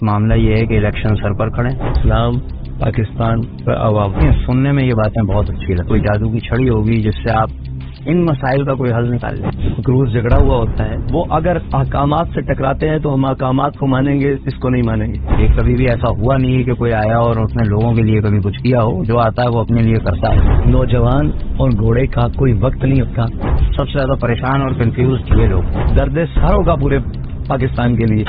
معاملہ یہ ہے کہ الیکشن سر پر کھڑے، اسلام پاکستان پر عوام. سننے میں یہ باتیں بہت اچھی لگتی. کوئی جادو کی چھڑی ہوگی جس سے آپ ان مسائل کا کوئی حل نکال لیں. روز جھگڑا ہوا ہوتا ہے، وہ اگر احکامات سے ٹکراتے ہیں تو ہم احکامات کو مانیں گے، اس کو نہیں مانیں گے. یہ کبھی بھی ایسا ہوا نہیں ہے کہ کوئی آیا اور اس نے لوگوں کے لیے کبھی کچھ کیا ہو. جو آتا ہے وہ اپنے لیے کرتا ہے. نوجوان اور گھوڑے کا کوئی وقت نہیں ہوتا. سب سے زیادہ پریشان اور کنفیوز کیے لوگ. درد سر ہوگا پورے پاکستان کے لیے.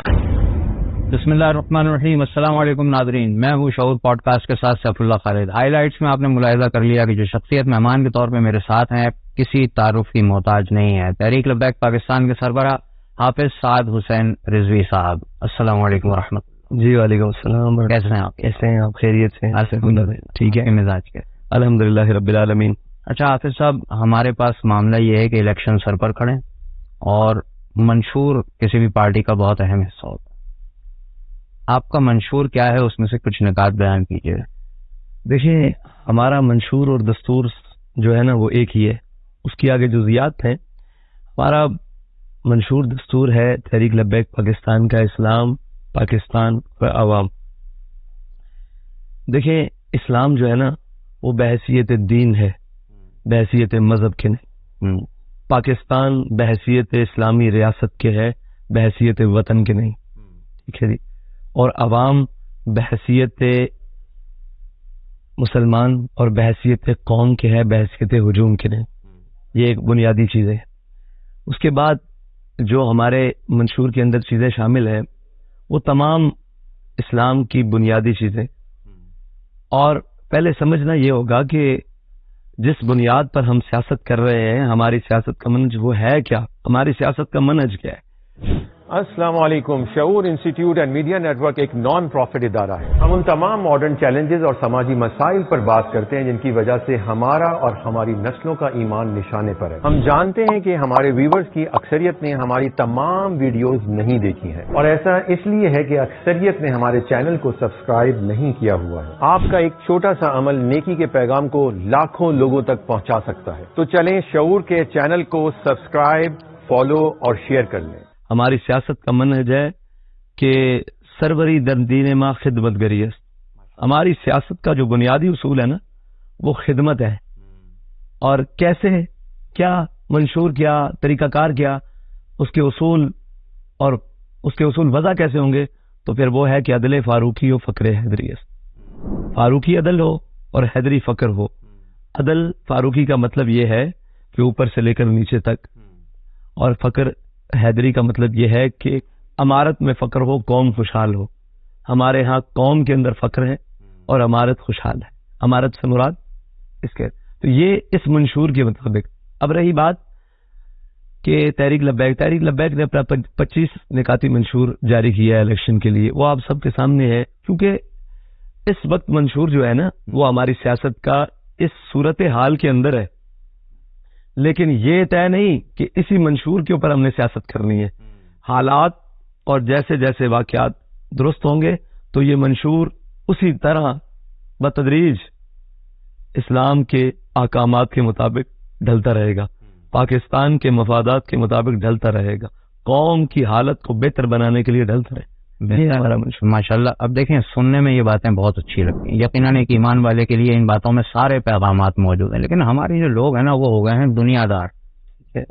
بسم اللہ الرحمن الرحیم. السلام علیکم ناظرین، میں ہوں شعور پوڈ کاسٹ کے ساتھ سیف اللہ خالد. ہائی لائٹس میں آپ نے ملاحظہ کر لیا کہ جو شخصیت مہمان کے طور پہ میرے ساتھ ہیں کسی تعارف کی محتاج نہیں ہے. تحریک لبیک پاکستان کے سربراہ حافظ سعد حسین رضوی صاحب. السلام علیکم ورحمۃ اللہ. جی وعلیکم السلام. کیسے ہیں آپ؟ کیسے ہیں آپ؟ خیریت سے؟ ٹھیک ہے. مزاج کے الحمدللہ رب العالمین. اچھا حافظ صاحب، ہمارے پاس معاملہ یہ ہے کہ الیکشن سر پر کھڑے اور منشور کسی بھی پارٹی کا بہت اہم حصہ ہوتا ہے. آپ کا منشور کیا ہے؟ اس میں سے کچھ نکات بیان کیجیے. دیکھیں، ہمارا منشور اور دستور جو ہے نا وہ ایک ہی ہے، اس کی آگے جزئیات ہیں. ہمارا منشور دستور ہے تحریک لبیک پاکستان کا اسلام پاکستان و عوام. دیکھیں، اسلام جو ہے نا وہ بحیثیت دین ہے، بحیثیت مذہب کے نہیں. پاکستان بحیثیت اسلامی ریاست کے ہے، بحیثیت وطن کے نہیں. ٹھیک ہے جی. اور عوام بحیثیت مسلمان اور بحیثیت قوم کے ہے، بحیثیت ہجوم کے نہیں. یہ ایک بنیادی چیز ہے. اس کے بعد جو ہمارے منشور کے اندر چیزیں شامل ہیں وہ تمام اسلام کی بنیادی چیزیں. اور پہلے سمجھنا یہ ہوگا کہ جس بنیاد پر ہم سیاست کر رہے ہیں، ہماری سیاست کا منہج وہ ہے کیا، ہماری سیاست کا منہج کیا ہے. السلام علیکم. Shaoor institute and media network ایک نان پروفٹ ادارہ ہے. ہم ان تمام ماڈرن چیلنجز اور سماجی مسائل پر بات کرتے ہیں جن کی وجہ سے ہمارا اور ہماری نسلوں کا ایمان نشانے پر ہے. ہم جانتے ہیں کہ ہمارے ویورز کی اکثریت نے ہماری تمام ویڈیوز نہیں دیکھی ہیں، اور ایسا اس لیے ہے کہ اکثریت نے ہمارے چینل کو سبسکرائب نہیں کیا ہوا ہے. آپ کا ایک چھوٹا سا عمل نیکی کے پیغام کو لاکھوں لوگوں تک پہنچا سکتا ہے. تو چلیں شعور کے چینل کو سبسکرائب، فالو اور شیئر کر لیں. ہماری سیاست کا منہج ہے کہ سروری در دین ما خدمت گری است. ہماری سیاست کا جو بنیادی اصول ہے نا وہ خدمت ہے. اور کیسے، کیا منشور، کیا طریقہ کار، کیا اس کے اصول، اور اس کے اصول وضع کیسے ہوں گے؟ تو پھر وہ ہے کہ عدل فاروقی و فقر حیدری است. فاروقی عدل ہو اور حیدری فقر ہو. عدل فاروقی کا مطلب یہ ہے کہ اوپر سے لے کر نیچے تک، اور فقر حیدری کا مطلب یہ ہے کہ امارت میں فقر ہو، قوم خوشحال ہو. ہمارے ہاں قوم کے اندر فقر ہے اور امارت خوشحال ہے. امارت سے مراد اس کے، تو یہ اس منشور کے مطابق. اب رہی بات کہ تحریک لبیک نے اپنا 25 نکاتی منشور جاری کیا ہے الیکشن کے لیے. وہ آپ سب کے سامنے ہے، کیونکہ اس وقت منشور جو ہے نا وہ ہماری سیاست کا اس صورت حال کے اندر ہے. لیکن یہ طے نہیں کہ اسی منشور کے اوپر ہم نے سیاست کرنی ہے. حالات اور جیسے جیسے واقعات درست ہوں گے تو یہ منشور اسی طرح بتدریج اسلام کے احکامات کے مطابق ڈھلتا رہے گا، پاکستان کے مفادات کے مطابق ڈھلتا رہے گا، قوم کی حالت کو بہتر بنانے کے لیے ڈھلتا رہے گا. ماشاء اللہ. اب دیکھیں، سننے میں یہ باتیں بہت اچھی لگتی ہیں. یقیناً ایک ایمان والے کے لیے ان باتوں میں سارے پیغامات موجود ہیں. لیکن ہمارے جو لوگ ہیں نا وہ ہو گئے ہیں دنیا دار.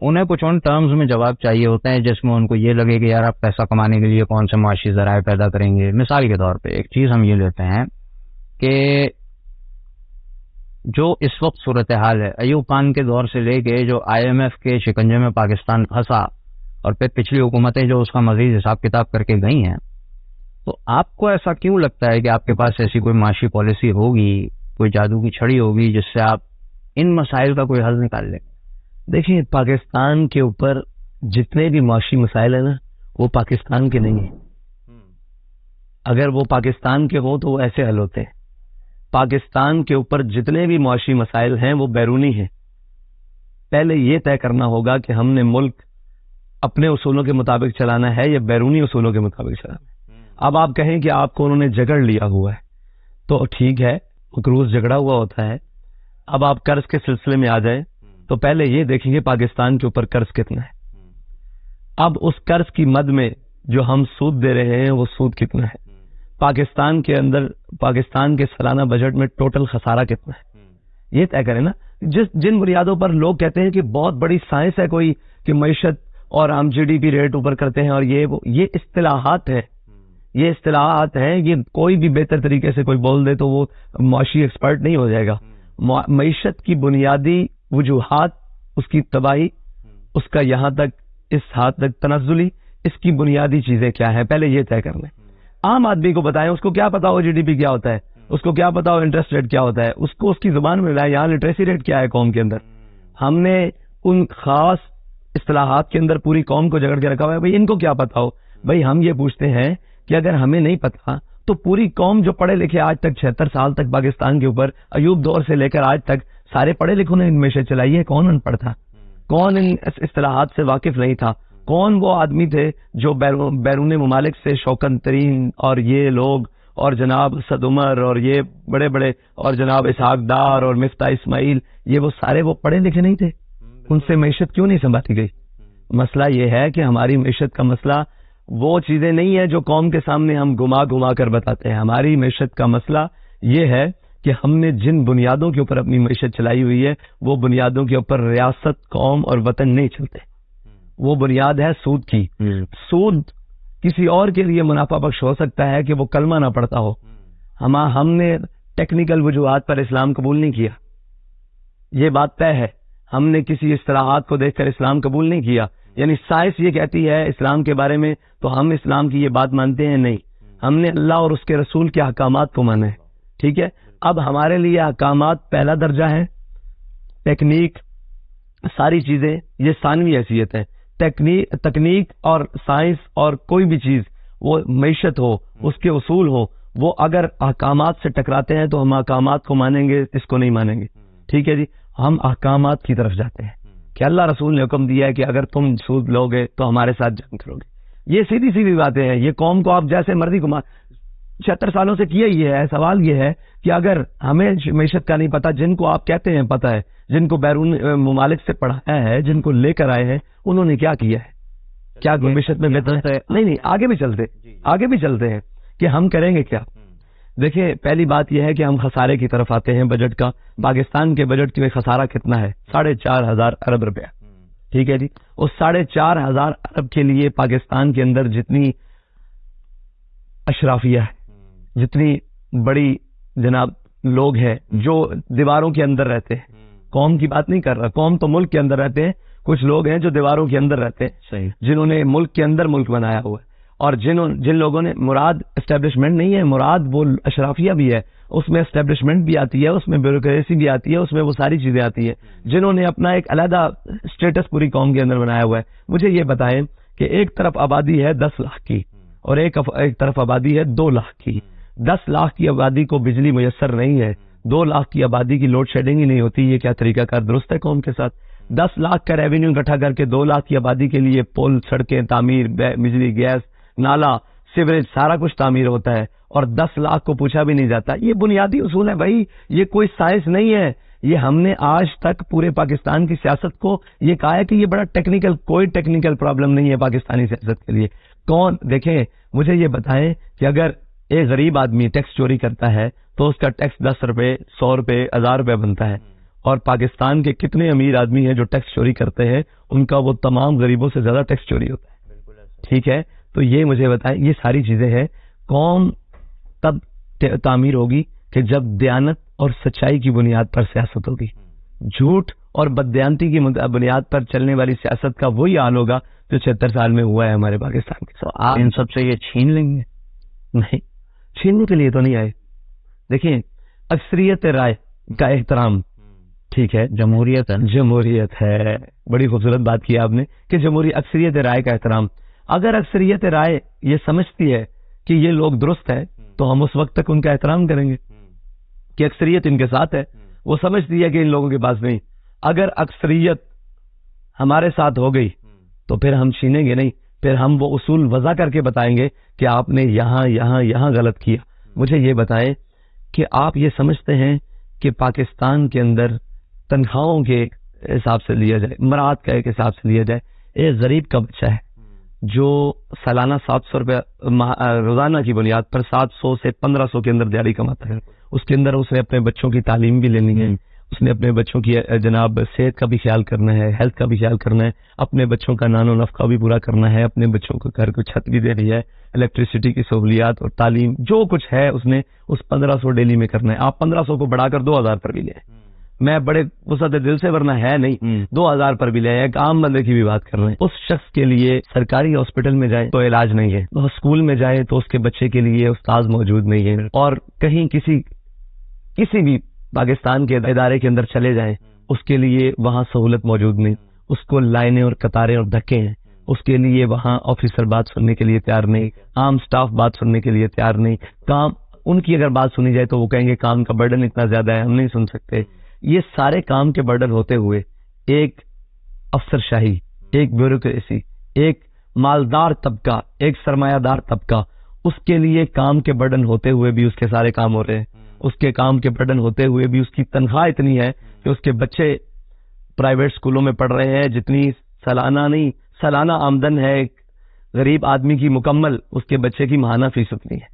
انہیں کچھ ان ٹرمز میں جواب چاہیے ہوتے ہیں جس میں ان کو یہ لگے کہ یار آپ پیسہ کمانے کے لیے کون سے معاشی ذرائع پیدا کریں گے. مثال کے طور پہ ایک چیز ہم یہ لیتے ہیں کہ جو اس وقت صورتحال ہے، ایوب خان کے دور سے لے کے جو IMF کے شکنجے میں پاکستان پھنسا، اور پھر پچھلی حکومتیں جو اس کا مزید حساب کتاب کر کے گئی ہیں، تو آپ کو ایسا کیوں لگتا ہے کہ آپ کے پاس ایسی کوئی معاشی پالیسی ہوگی، کوئی جادو کی چھڑی ہوگی جس سے آپ ان مسائل کا کوئی حل نکال لیں؟ دیکھیں، پاکستان کے اوپر جتنے بھی معاشی مسائل ہیں نا وہ پاکستان کے نہیں ہیں. اگر وہ پاکستان کے ہوں تو وہ ایسے حل ہوتے ہیں. پاکستان کے اوپر جتنے بھی معاشی مسائل ہیں وہ بیرونی ہیں. پہلے یہ طے کرنا ہوگا کہ ہم نے ملک اپنے اصولوں کے مطابق چلانا ہے یا بیرونی اصولوں کے مطابق چلانا ہے. اب آپ کہیں کہ آپ کو انہوں نے جگڑ لیا ہوا ہے تو ٹھیک ہے، مقروض جھگڑا ہوا ہوتا ہے. اب آپ قرض کے سلسلے میں آ جائیں تو پہلے یہ دیکھیں گے پاکستان کے اوپر قرض کتنا ہے. اب اس قرض کی مد میں جو ہم سود دے رہے ہیں وہ سود کتنا ہے. پاکستان کے اندر پاکستان کے سالانہ بجٹ میں ٹوٹل خسارہ کتنا ہے یہ طے کریں نا. جن بنیادوں پر لوگ کہتے ہیں کہ بہت بڑی سائنس ہے کوئی کہ معیشت اور ہم جی ڈی پی ریٹ اوپر کرتے ہیں اور یہ اصطلاحات ہے, یہ اصطلاحات ہیں. یہ کوئی بھی بہتر طریقے سے کوئی بول دے تو وہ معاشی ایکسپرٹ نہیں ہو جائے گا. معیشت کی بنیادی وجوہات, اس کی تباہی, اس کا یہاں تک اس حد تک تنزلی, اس کی بنیادی چیزیں کیا ہیں پہلے یہ طے کر لیں. عام آدمی کو بتائیں, اس کو کیا پتا ہو جی ڈی پی کیا ہوتا ہے, اس کو کیا پتا ہو انٹرسٹ ریٹ کیا ہوتا ہے, اس کو اس کی زبان میں بتائیں یہاں لٹریسی ریٹ کیا ہے قوم کے اندر. ہم نے ان خاص اصطلاحات کے اندر پوری قوم کو جگڑ کے رکھا ہوا ہے. بھائی ان کو کیا پتا ہو؟ بھائی ہم یہ پوچھتے ہیں کہ اگر ہمیں نہیں پتا تو پوری قوم جو پڑھے لکھے آج تک 76 سال تک پاکستان کے اوپر ایوب دور سے لے کر آج تک سارے پڑھے لکھوں نے ان میں سے چلائی ہے. کون ان پڑھ تھا؟ کون ان اصطلاحات سے واقف نہیں تھا؟ کون وہ آدمی تھے جو بیرون ممالک سے شوکت ترین اور یہ لوگ اور جناب اسد عمر اور یہ بڑے بڑے اور جناب اسحاق ڈار اور مفتاح اسماعیل, یہ وہ سارے وہ پڑھے لکھے نہیں تھے؟ ان سے معیشت کیوں نہیں سنبھالی گئی؟ مسئلہ یہ ہے کہ ہماری معیشت کا مسئلہ وہ چیزیں نہیں ہے جو قوم کے سامنے ہم گھما کر بتاتے ہیں. ہماری معیشت کا مسئلہ یہ ہے کہ ہم نے جن بنیادوں کے اوپر اپنی معیشت چلائی ہوئی ہے وہ بنیادوں کے اوپر ریاست, قوم اور وطن نہیں چلتے. وہ بنیاد ہے سود کی. سود کسی اور کے لیے منافع بخش ہو سکتا ہے کہ وہ کلمہ نہ پڑھتا ہو. ہم نے ٹیکنیکل وجوہات پر اسلام قبول نہیں کیا, یہ بات طے ہے. ہم نے کسی اصطلاحات کو دیکھ کر اسلام قبول نہیں کیا. یعنی سائنس یہ کہتی ہے اسلام کے بارے میں تو ہم اسلام کی یہ بات مانتے ہیں نہیں. ہم نے اللہ اور اس کے رسول کے احکامات کو مانا ہے. ٹھیک ہے, اب ہمارے لیے احکامات پہلا درجہ ہے, ٹیکنیک ساری چیزیں یہ ثانوی حیثیت ہے. تکنیک اور سائنس اور کوئی بھی چیز وہ معیشت ہو, اس کے اصول ہو, وہ اگر احکامات سے ٹکراتے ہیں تو ہم احکامات کو مانیں گے, اس کو نہیں مانیں گے. ٹھیک ہے جی, ہم احکامات کی طرف جاتے ہیں کہ اللہ رسول نے حکم دیا ہے کہ اگر تم سود لو گے تو ہمارے ساتھ جنگ کرو گے. یہ سیدھی سیدھی باتیں ہیں. یہ قوم کو آپ جیسے مرضی گھما 76 سالوں سے کیا ہی ہے. سوال یہ ہے کہ اگر ہمیں معیشت کا نہیں پتا, جن کو آپ کہتے ہیں پتا ہے, جن کو بیرون ممالک سے پڑھایا ہے, جن کو لے کر آئے ہیں, انہوں نے کیا کیا ہے؟ کیا معیشت میں بہتر ہے؟ نہیں, آگے بھی چلتے ہیں کہ ہم کریں گے کیا. دیکھیں, پہلی بات یہ ہے کہ ہم خسارے کی طرف آتے ہیں بجٹ کا. پاکستان کے بجٹ کے خسارہ کتنا ہے؟ 4.5 ارب روپیہ. ٹھیک ہے جی, اس 4.5 ارب کے لیے پاکستان کے اندر جتنی اشرافیہ ہے, جتنی بڑی جناب لوگ ہیں جو دیواروں کے اندر رہتے ہیں, قوم کی بات نہیں کر رہا, قوم تو ملک کے اندر رہتے ہیں, کچھ لوگ ہیں جو دیواروں کے اندر رہتے ہیں, صحیح, جنہوں نے ملک کے اندر ملک بنایا ہوا ہے, اور جن لوگوں نے, مراد اسٹیبلشمنٹ نہیں ہے, مراد وہ اشرافیہ بھی ہے, اس میں اسٹیبلشمنٹ بھی آتی ہے, اس میں بیوروکریسی بھی آتی ہے, اس میں وہ ساری چیزیں آتی ہے, جنہوں نے اپنا ایک علیحدہ اسٹیٹس پوری قوم کے اندر بنایا ہوا ہے. مجھے یہ بتائیں کہ ایک طرف آبادی ہے 10 لاکھ کی اور ایک طرف آبادی ہے 2 لاکھ کی. 10 لاکھ کی آبادی کو بجلی میسر نہیں ہے, 2 لاکھ کی آبادی کی لوڈ شیڈنگ ہی نہیں ہوتی. یہ کیا طریقہ کار درست ہے قوم کے ساتھ؟ 10 لاکھ کا ریونیو اکٹھا کر کے 2 لاکھ کی آبادی کے لیے پل, سڑکیں, تعمیر, بجلی, گیس, نالا, سیوریج, سارا کچھ تعمیر ہوتا ہے, اور 10 لاکھ کو پوچھا بھی نہیں جاتا. یہ بنیادی اصول ہے بھائی, یہ کوئی سائنس نہیں ہے. یہ ہم نے آج تک پورے پاکستان کی سیاست کو یہ کہا ہے کہ یہ بڑا ٹیکنیکل, کوئی ٹیکنیکل پرابلم نہیں ہے پاکستانی سیاست کے لیے. کون, دیکھیں مجھے یہ بتائیں کہ اگر ایک غریب آدمی ٹیکس چوری کرتا ہے تو اس کا ٹیکس 10 روپے, 100 روپے, 1000 روپے بنتا ہے, اور پاکستان کے کتنے امیر آدمی ہیں جو ٹیکس چوری کرتے ہیں, ان کا وہ تمام غریبوں سے زیادہ ٹیکس چوری ہوتا ہے. ٹھیک ہے, تو یہ مجھے بتائیں, یہ ساری چیزیں ہیں. قوم تب تعمیر ہوگی کہ جب دیانت اور سچائی کی بنیاد پر سیاست ہوگی. جھوٹ اور بددیانتی کی بنیاد پر چلنے والی سیاست کا وہی حال ہوگا جو 76 سال میں ہوا ہے ہمارے پاکستان کے. آپ ان سب سے یہ چھین لیں گے؟ نہیں, چھیننے کے لیے تو نہیں آئے. دیکھیں, اکثریت رائے کا احترام, ٹھیک ہے, جمہوریت ہے. بڑی خوبصورت بات کی آپ نے کہ اکثریت رائے کا احترام. اگر اکثریت رائے یہ سمجھتی ہے کہ یہ لوگ درست ہے تو ہم اس وقت تک ان کا احترام کریں گے کہ اکثریت ان کے ساتھ ہے. وہ سمجھتی ہے کہ ان لوگوں کے پاس نہیں. اگر اکثریت ہمارے ساتھ ہو گئی تو پھر ہم چھینیں گے نہیں, پھر ہم وہ اصول وضع کر کے بتائیں گے کہ آپ نے یہاں غلط کیا. مجھے یہ بتائیں کہ آپ یہ سمجھتے ہیں کہ پاکستان کے اندر تنخواہوں کے حساب سے لیا جائے, مراد کا ایک حساب سے لیا جائے, ایک غریب کا بچہ ہے جو سالانہ 700 روپے روزانہ کی بنیاد پر 700 سے 1500 کے اندر دیہڑی کماتا ہے. اس کے اندر اس نے اپنے بچوں کی تعلیم بھی لینی ہے, اس نے اپنے بچوں کی جناب صحت کا بھی خیال کرنا ہے, ہیلتھ کا بھی خیال کرنا ہے, اپنے بچوں کا نان و نفقہ بھی پورا کرنا ہے, اپنے بچوں کو گھر کو چھت بھی دینی ہے, الیکٹریسٹی کی سہولیات اور تعلیم جو کچھ ہے اس نے اس 1500 ڈیلی میں کرنا ہے. آپ 1500 کو بڑھا کر 2000 پر بھی لے, میں بڑے وسعت دل سے ورنہ ہے نہیں, 2000 پر بھی لے آئے. ایک عام بندے کی بھی بات کر رہے ہیں. اس شخص کے لیے سرکاری ہاسپٹل میں جائے تو علاج نہیں ہے, اسکول میں جائے تو اس کے بچے کے لیے استاد موجود نہیں ہے, اور کہیں کسی بھی پاکستان کے ادارے کے اندر چلے جائیں اس کے لیے وہاں سہولت موجود نہیں. اس کو لائنیں اور قطاریں اور دھکے ہیں, اس کے لیے وہاں آفیسر بات سننے کے لیے تیار نہیں, عام سٹاف بات سننے کے لیے تیار نہیں. کام ان کی اگر بات سنی جائے تو وہ کہیں گے کام کا برڈن اتنا زیادہ ہے, ہم نہیں سن سکتے. یہ سارے کام کے برڈن ہوتے ہوئے ایک افسر شاہی, ایک بیوروکریسی, ایک مالدار طبقہ, ایک سرمایہ دار طبقہ, اس کے لیے کام کے برڈن ہوتے ہوئے بھی اس کے سارے کام ہو رہے ہیں. اس کے کام کے برڈن ہوتے ہوئے بھی اس کی تنخواہ اتنی ہے کہ اس کے بچے پرائیویٹ اسکولوں میں پڑھ رہے ہیں جتنی سالانہ آمدن ہے ایک غریب آدمی کی مکمل, اس کے بچے کی ماہانہ فیس اتنی ہے.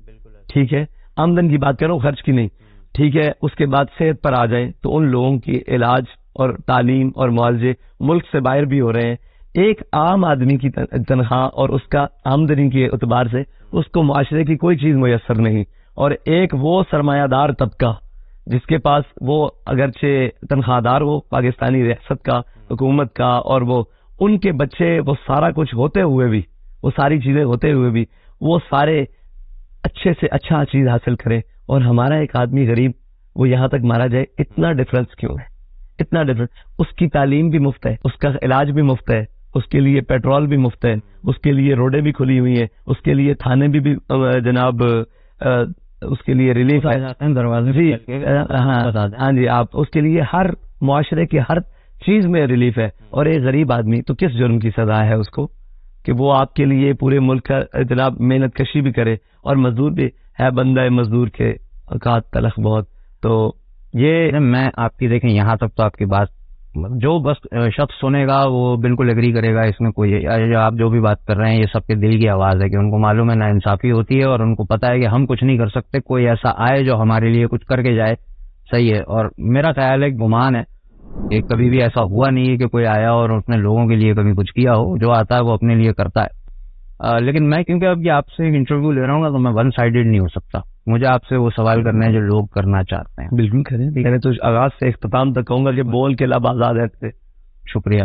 ٹھیک ہے, آمدن کی بات کرو, خرچ کی نہیں. ٹھیک ہے, اس کے بعد صحت پر آ جائیں تو ان لوگوں کی علاج اور تعلیم اور معالجے ملک سے باہر بھی ہو رہے ہیں. ایک عام آدمی کی تنخواہ اور اس کا آمدنی کے اعتبار سے اس کو معاشرے کی کوئی چیز میسر نہیں, اور ایک وہ سرمایہ دار طبقہ جس کے پاس وہ اگرچہ تنخواہ دار ہو پاکستانی ریاست کا, حکومت کا, اور وہ ان کے بچے وہ سارا کچھ ہوتے ہوئے بھی, وہ ساری چیزیں ہوتے ہوئے بھی وہ سارے اچھے سے اچھا چیز حاصل کرے, اور ہمارا ایک آدمی غریب وہ یہاں تک مارا جائے. اتنا ڈفرنس کیوں ہے؟ اتنا ڈفرنس. اس کی تعلیم بھی مفت ہے, اس کا علاج بھی مفت ہے, اس کے لیے پیٹرول بھی مفت ہے, اس کے لیے روڈیں بھی کھلی ہوئی ہیں, اس کے لیے تھانے بھی جناب اس کے لیے ریلیف آئے جاتے ہیں دروازے. جی ہاں جی, آپ اس کے لیے ہر معاشرے کی ہر چیز میں ریلیف ہے. اور ایک غریب آدمی تو کس جرم کی سزا ہے اس کو کہ وہ آپ کے لیے پورے ملک کا جناب محنت کشی بھی کرے, اور مزدور بھی ہے, بندہ مزدور کے اوقات تلخ بہت. تو یہ میں آپ کی دیکھیں یہاں تک تو آپ کی بات جو بس شخص سنے گا وہ بالکل ایگری کرے گا, اس میں کوئی آپ جو بھی بات کر رہے ہیں یہ سب کے دل کی آواز ہے کہ ان کو معلوم ہے ناانصافی ہوتی ہے, اور ان کو پتا ہے کہ ہم کچھ نہیں کر سکتے, کوئی ایسا آئے جو ہمارے لیے کچھ کر کے جائے. صحیح ہے, اور میرا خیال ہے گمان ہے کہ کبھی بھی ایسا ہوا نہیں ہے کہ کوئی آیا اور اس نے لوگوں کے لیے کبھی کچھ کیا ہو. جو آتا ہے وہ اپنے لیے کرتا ہے. لیکن میں کیونکہ اب یہ آپ سے ایک انٹرویو لے رہا ہوں گا تو میں ون سائیڈڈ نہیں ہو سکتا, مجھے آپ سے وہ سوال کرنا ہے جو لوگ کرنا چاہتے ہیں. بالکل کریں, میں تو آغاز سے اختتام تک کہوں گا کہ بول کے لب آزاد ہے. شکریہ.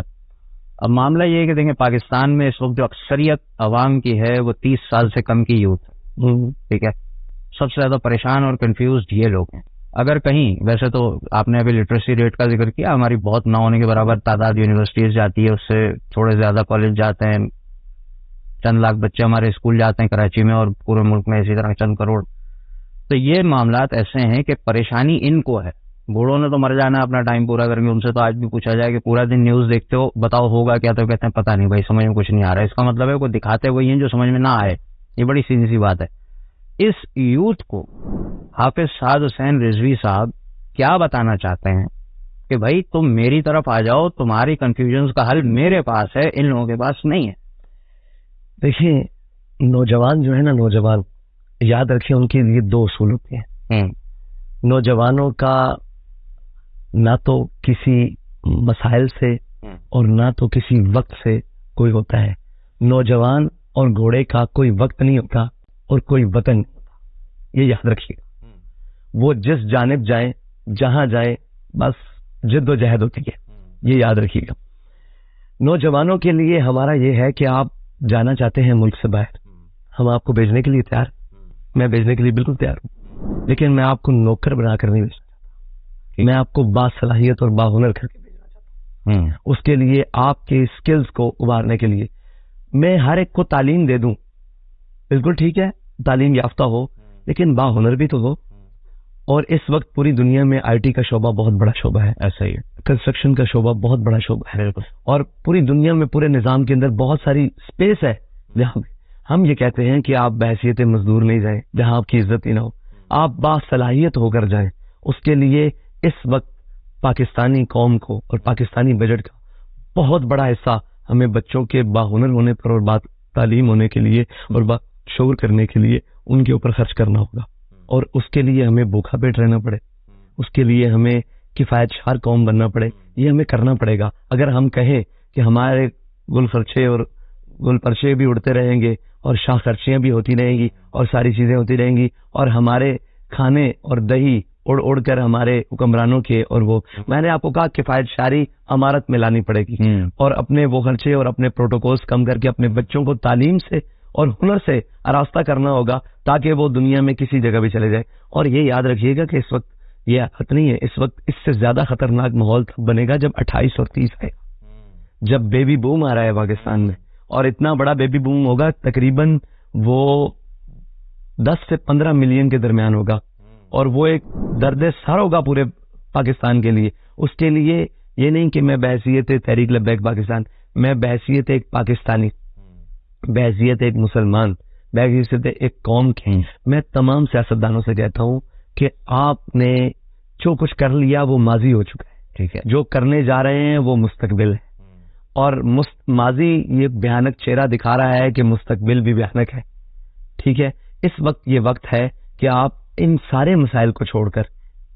اب معاملہ یہ ہے کہ دیکھیں پاکستان میں اس وقت جو اکثریت عوام کی ہے وہ 30 سال سے کم کی یوتھ ہے. ٹھیک ہے, سب سے زیادہ پریشان اور کنفیوزڈ یہ لوگ ہیں. اگر کہیں ویسے تو آپ نے ابھی لٹریسی ریٹ کا ذکر کیا, ہماری بہت نہ ہونے کے برابر تعداد یونیورسٹیز جاتی ہے, اس سے تھوڑے زیادہ کالج جاتے ہیں, چند لاکھ بچے ہمارے اسکول جاتے ہیں کراچی میں, اور پورے ملک میں اسی طرح چند کروڑ. تو یہ معاملات ایسے ہیں کہ پریشانی ان کو ہے. بوڑھوں نے تو مر جانا ہے اپنا ٹائم پورا کر کے, ان سے تو آج بھی پوچھا جائے کہ پورا دن نیوز دیکھتے ہو, بتاؤ ہوگا کیا, تو کہتے ہیں پتہ نہیں بھائی, سمجھ میں کچھ نہیں آ رہا ہے. اس کا مطلب ہے وہ دکھاتے وہی ہیں جو سمجھ میں نہ آئے. یہ بڑی سیدھی سی بات ہے. اس یوتھ کو حافظ سعد حسین رضوی صاحب کیا بتانا چاہتے ہیں کہ بھائی تم میری طرف آ جاؤ, تمہاری کنفیوژنز کا حل میرے پاس ہے, ان لوگوں کے پاس نہیں ہے. دیکھیں نوجوان جو ہے نا, نوجوان یاد رکھیں ان کے لیے 2 اصول ہوتے ہیں. نوجوانوں کا نہ تو کسی مسائل سے اور نہ تو کسی وقت سے کوئی ہوتا ہے. نوجوان اور گھوڑے کا کوئی وقت نہیں ہوتا اور کوئی وطن نہیں ہوتا, یہ یاد رکھیے. وہ جس جانب جائیں جہاں جائیں بس جد و جہد ہوتی ہے, یہ یاد رکھیے گا. نوجوانوں کے لیے ہمارا یہ ہے کہ آپ جانا چاہتے ہیں ملک سے باہر, ہم آپ کو بھیجنے کے لیے تیار, میں بھیجنے کے لیے بالکل تیار ہوں, لیکن میں آپ کو نوکر بنا کر نہیں بھیجنا چاہتا, میں آپ کو باصلاحیت اور باہنر کر کے بھیجنا چاہتا ہوں. اس کے لیے آپ کے اسکلز کو ابھارنے کے لیے میں ہر ایک کو تعلیم دے دوں, بالکل ٹھیک ہے, تعلیم یافتہ ہو لیکن باہنر بھی تو ہو. اور اس وقت پوری دنیا میں آئی ٹی کا شعبہ بہت بڑا شعبہ ہے, ایسا ہی کنسٹرکشن کا شعبہ بہت بڑا شعبہ ہے, اور پوری دنیا میں پورے نظام کے اندر بہت ساری اسپیس ہے جہاں ہم یہ کہتے ہیں کہ آپ بحیثیت مزدور نہیں جائیں, جہاں آپ کی عزت ہی نہ ہو, آپ باصلاحیت ہو کر جائیں. اس کے لیے اس وقت پاکستانی قوم کو اور پاکستانی بجٹ کا بہت بڑا حصہ ہمیں بچوں کے باہنر ہونے پر اور تعلیم ہونے کے لیے اور شعور کرنے کے لیے ان کے اوپر خرچ کرنا ہوگا، اور اس کے لیے ہمیں بھوکا پیٹ رہنا پڑے، اس کے لیے ہمیں کفایت شار قوم بننا پڑے، یہ ہمیں کرنا پڑے گا۔ اگر ہم کہیں کہ ہمارے گل فرچے اور گل پرچے بھی اڑتے رہیں گے اور شاہ خرچیاں بھی ہوتی رہیں گی اور ساری چیزیں ہوتی رہیں گی، اور ہمارے کھانے اور دہی اڑ اڑ کر ہمارے حکمرانوں کے، اور وہ میں نے آپ کو کہا کفایت شاری امارت میں لانی پڑے گی، اور اپنے وہ خرچے اور اپنے پروٹوکولز کم کر کے اپنے بچوں کو تعلیم سے اور ہنر سے آراستہ کرنا ہوگا تاکہ وہ دنیا میں کسی جگہ بھی چلے جائے۔ اور یہ یاد رکھیے گا کہ اس وقت یہ حق نہیں ہے، اس وقت اس سے زیادہ خطرناک ماحول تب بنے گا جب 28 اور 30 آئے، جب بیبی بوم آ رہا ہے پاکستان میں، اور اتنا بڑا بیبی بوم ہوگا، تقریباً وہ 10 سے 15 ملین کے درمیان ہوگا، اور وہ ایک درد سر ہوگا پورے پاکستان کے لیے۔ اس کے لیے یہ نہیں کہ میں بحیثیت تحریک لبیک پاکستان، میں بحیثیت ایک پاکستانی، بحیثیت ایک مسلمان، بحیثیت ایک قوم کی، میں تمام سیاستدانوں سے کہتا ہوں کہ آپ نے جو کچھ کر لیا وہ ماضی ہو چکا ہے، ٹھیک ہے، جو کرنے جا رہے ہیں وہ مستقبل ہے، اور ماضی یہ بھیانک چہرہ دکھا رہا ہے کہ مستقبل بھی بھیانک ہے، ٹھیک ہے۔ اس وقت یہ وقت ہے کہ آپ ان سارے مسائل کو چھوڑ کر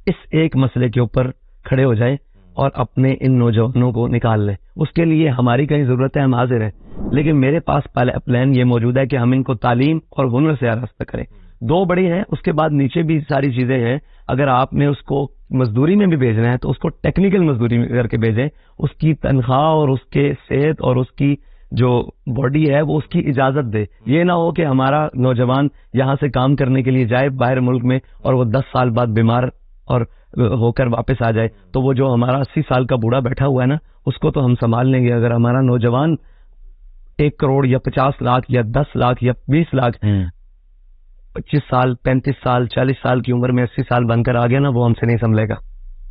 اس ایک مسئلے کے اوپر کھڑے ہو جائیں اور اپنے ان نوجوانوں کو نکال لیں۔ اس کے لیے ہماری کہیں ضرورت ہے، ہم حاضر ہیں، لیکن میرے پاس پلان یہ موجود ہے کہ ہم ان کو تعلیم اور ہنر سے آراستہ کریں۔ 2 بڑی ہیں، اس کے بعد نیچے بھی ساری چیزیں ہیں۔ اگر آپ نے اس کو مزدوری میں بھی بھیجنا ہے تو اس کو ٹیکنیکل مزدوری میں کر کے بھیجیں، اس کی تنخواہ اور اس کے صحت اور اس کی جو باڈی ہے وہ اس کی اجازت دے۔ یہ نہ ہو کہ ہمارا نوجوان یہاں سے کام کرنے کے لیے جائے باہر ملک میں اور وہ 10 سال بعد بیمار اور ہو کر واپس آ جائے، تو وہ جو ہمارا 80 سال کا بوڑھا بیٹھا ہوا ہے نا، اس کو تو ہم سنبھال لیں گے۔ اگر ہمارا نوجوان 1 کروڑ یا 50 لاکھ یا 10 لاکھ یا 20 لاکھ 25 سال 35 سال 40 سال کی عمر میں 80 سال بن کر آ گیا نا، وہ ہم سے نہیں سنبھلے گا،